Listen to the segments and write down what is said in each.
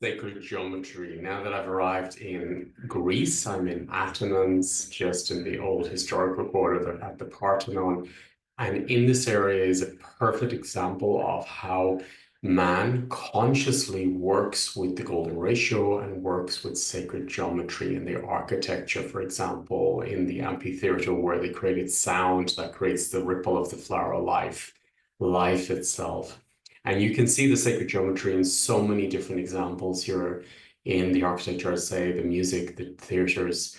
Sacred geometry. Now that I've arrived in Greece, I'm in Athens, just in the old historical quarter at the Parthenon. And in this area is a perfect example of how man consciously works with the golden ratio and works with sacred geometry in the architecture, for example, in the amphitheater where they created sound that creates the ripple of the flower of life, life itself. And you can see the sacred geometry in so many different examples here in the architecture, say the music, the theaters,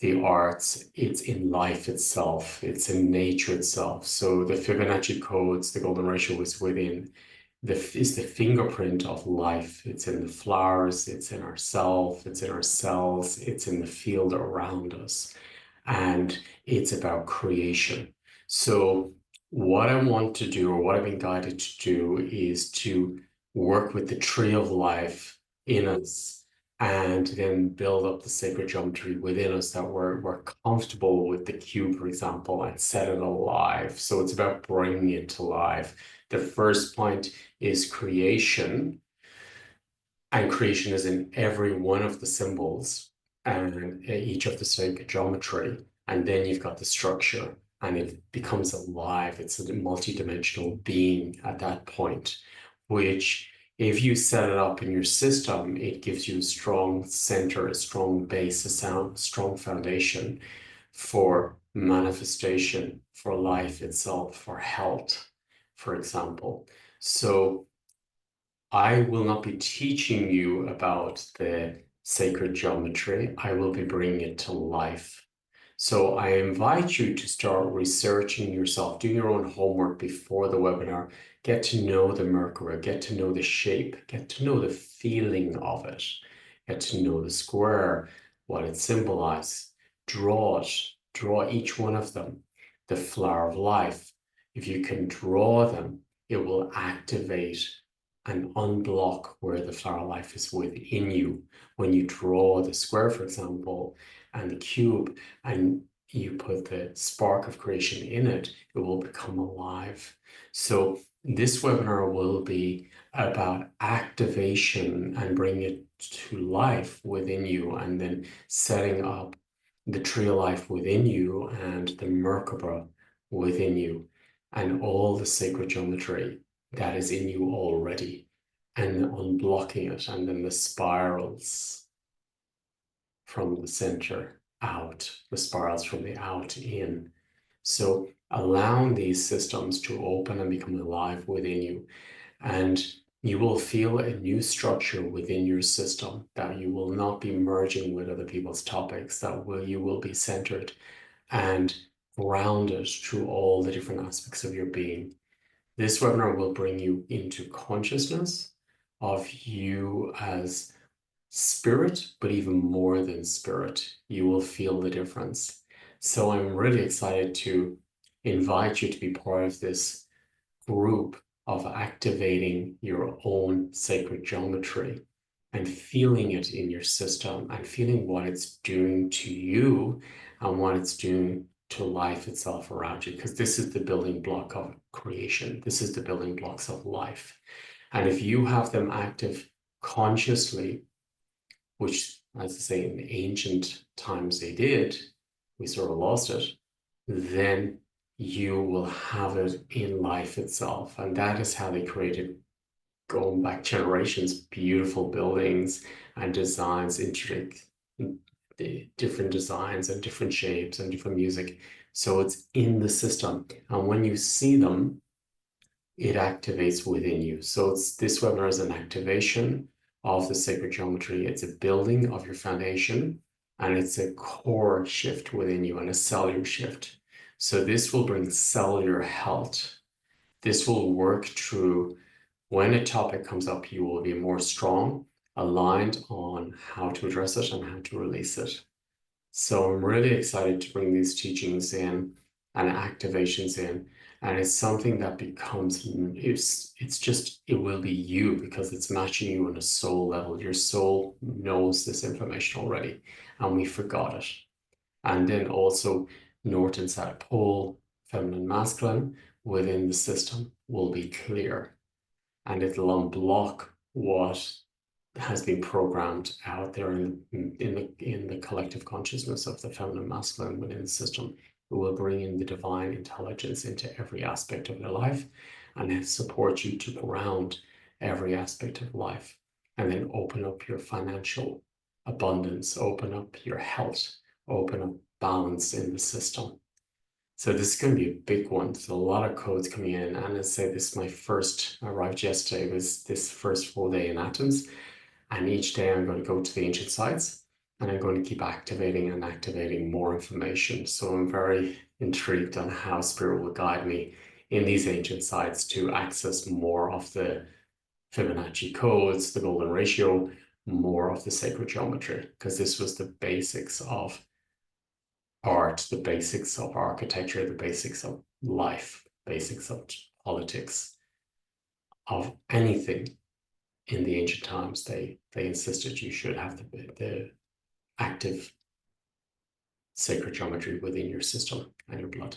the arts. It's in life itself, it's in nature itself. So the Fibonacci codes, the golden ratio is within is the fingerprint of life. It's in the flowers, it's in ourself, it's in our cells, it's in the field around us. And it's about creation. So what I want to do, or what I've been guided to do, is to work with the tree of life in us and then build up the sacred geometry within us that we're comfortable with the cube, for example, and set it alive. So it's about bringing it to life. The first point is creation, and creation is in every one of the symbols and each of the sacred geometry. And then you've got the structure, and it becomes alive. It's a multi-dimensional being at that point, which if you set it up in your system, it gives you a strong center, a strong base, a strong foundation for manifestation, for life itself, for health, for example. So I will not be teaching you about the sacred geometry. I will be bringing it to life. So I invite you to start researching yourself, do your own homework before the webinar, get to know the Merkaba, get to know the shape, get to know the feeling of it, get to know the square, what it symbolizes, draw it, draw each one of them, the flower of life. If you can draw them, it will activate and unblock where the flower life is within you. When you draw the square, for example, and the cube, and you put the spark of creation in it, it will become alive. So this webinar will be about activation and bringing it to life within you, and then setting up the tree of life within you and the Merkaba within you, and all the sacred geometry that is in you already, and unblocking it, and then the spirals from the center out, the spirals from the out in. So allowing these systems to open and become alive within you, and you will feel a new structure within your system, that you will not be merging with other people's topics, that you will be centered and grounded through all the different aspects of your being. This webinar will bring you into consciousness of you as spirit, but even more than spirit. You will feel the difference. So I'm really excited to invite you to be part of this group of activating your own sacred geometry and feeling it in your system and feeling what it's doing to you and what it's doing to life itself around you, because this is the building block of creation. This is the building blocks of life. And if you have them active consciously, which, as I say, in ancient times they did, we sort of lost it, then you will have it in life itself. And that is how they created, going back generations, beautiful buildings and designs, intricate, different designs and different shapes and different music. So it's in the system. And when you see them, it activates within you. So this webinar is an activation of the sacred geometry. It's a building of your foundation, and it's a core shift within you and a cellular shift. So this will bring cellular health. This will work through when a topic comes up, you will be more strong, aligned on how to address it and how to release it. So I'm really excited to bring these teachings in and activations in. And it's something that becomes, it's just, it will be you, because it's matching you on a soul level. Your soul knows this information already, and we forgot it. And then also North and South Pole, feminine, masculine, within the system will be clear, and it'll unblock what has been programmed out there in the collective consciousness of the feminine masculine within the system. It will bring in the divine intelligence into every aspect of your life and support you to ground every aspect of life, and then open up your financial abundance, open up your health, open up balance in the system. So this is going to be a big one. There's a lot of codes coming in. And I say this is my first, I arrived yesterday, was this first full day in Athens. And each day I'm going to go to the ancient sites and I'm going to keep activating and activating more information. So I'm very intrigued on how Spirit will guide me in these ancient sites to access more of the Fibonacci codes, the golden ratio, more of the sacred geometry, because this was the basics of art, the basics of architecture, the basics of life, basics of politics, of anything in the ancient times. They insisted you should have the active sacred geometry within your system and your blood.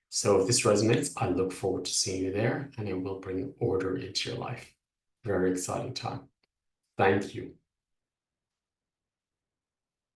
So if this resonates, I look forward to seeing you there, and it will bring order into your life. Very exciting time. Thank you.